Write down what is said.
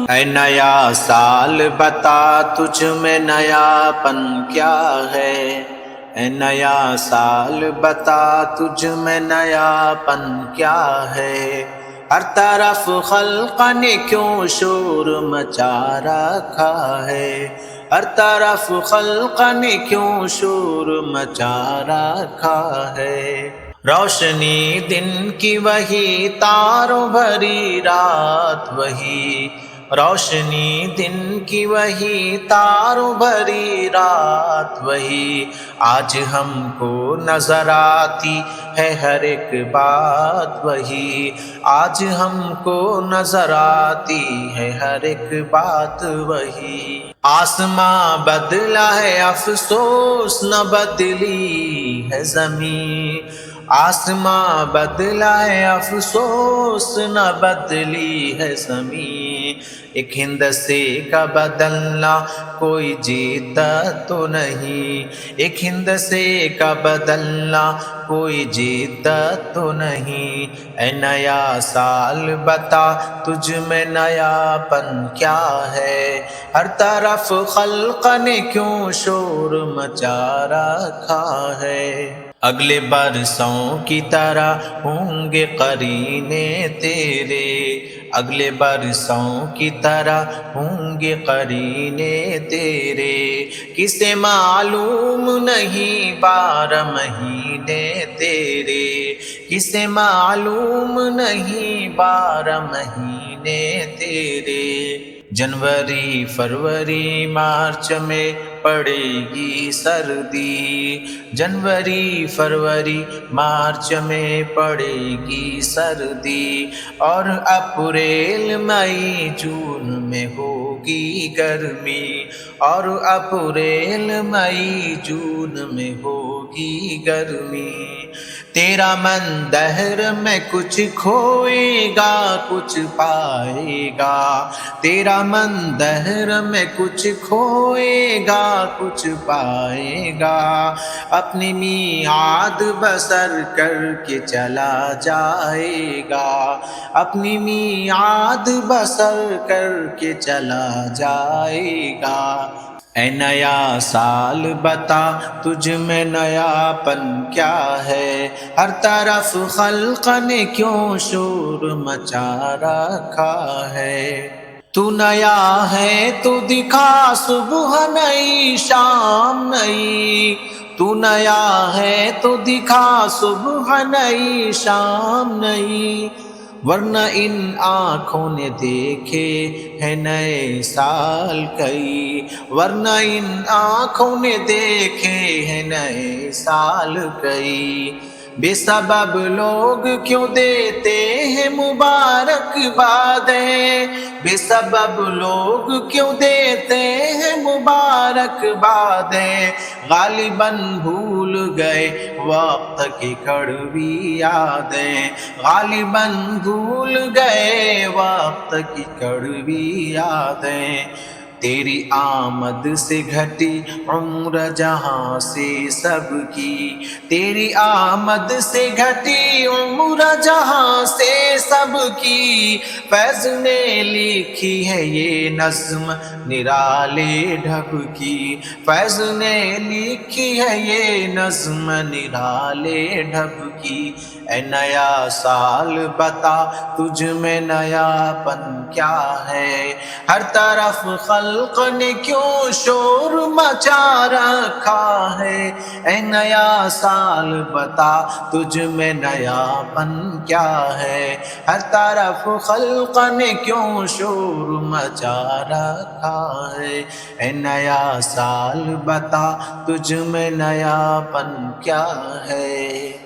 اے نیا سال بتا تجھ میں نیا پن کیا ہے، اے نیا سال بتا تجھ میں نیا پن کیا ہے، ہر طرف خلق نے کیوں شور مچا رکھا ہے، ہر طرف خلق نے کیوں شور مچا رکھا ہے، روشنی دن کی وہی تاروں بھری رات وہی، روشنی دن کی وہی تاروں بھری رات وہی، آج ہم کو نظر آتی ہے ہر ایک بات وہی، آج ہم کو نظر آتی ہے ہر ایک بات وہی، آسماں بدلا ہے افسوس نہ بدلی ہے زمین، آسماں بدلا ہے افسوس نہ بدلی ہے زمین، ایک ہندسے کا بدلنا کوئی جیتا تو نہیں، ایک ہندسے کا بدلنا کوئی جیتا تو نہیں، اے نیا سال بتا تجھ میں نیا پن کیا ہے، ہر طرف خلق نے کیوں شور مچا رکھا ہے، اگلے برسوں کی طرح ہوں گے قرینے تیرے، اگلے برسوں کی طرح ہوں گے قرینے تیرے، کسے معلوم نہیں 12 مہینے تیرے، کسے معلوم نہیں 12 مہینے تیرے، جنوری فروری مارچ میں پڑے گی سردی، جنوری فروری مارچ میں پڑے گی سردی، اور اپریل مئی جون میں ہوگی گرمی، اور اپریل مئی جون میں ہوگی گرمی، تیرا من دہر میں کچھ کھوئے گا کچھ پائے گا، تیرا من دہر میں کچھ کھوئے گا کچھ پائے گا، اپنی میعاد بسر کر کے چلا جائے گا، اپنی میعاد بسر کر کے چلا جائے گا، اے نیا سال بتا تجھ میں نیا پن کیا ہے، ہر طرف خلق نے کیوں شور مچا رکھا ہے، تو نیا ہے تو دکھا صبح نئی شام نئی، تو نیا ہے تو دکھا صبح نئی شام نئی، ورنہ ان آنکھوں نے دیکھے ہیں نئے سال کئی، ورنہ ان آنکھوں نے دیکھے ہیں نئے سال کئی، بے سبب لوگ کیوں دیتے ہیں مبارک بادیں، بے سبب لوگ کیوں دیتے ہیں مبارک بادیں، غالباً بھول گئے وقت کی کڑوی یادیں، غالباً بھول گئے وقت کی کڑوی یادیں، تیری آمد سے گھٹی عمر جہاں سے سب کی، تیری آمد سے گھٹی عمر جہاں سے سب کی، فیض نے لکھی ہے یہ نظم نرالے ڈھب کی، فیض نے لکھی ہے یہ نظم نرالے ڈھب کی، اے نیا سال بتا تجھ میں نیا پن کیا ہے، ہر طرف خلق نے کیوں شور مچا رکھا ہے، اے نیا سال بتا تجھ میں نیا پن کیا ہے، ہر طرف خلق نے کیوں شور مچا رکھا ہے، اے نیا سال بتا تجھ میں نیا پن کیا ہے۔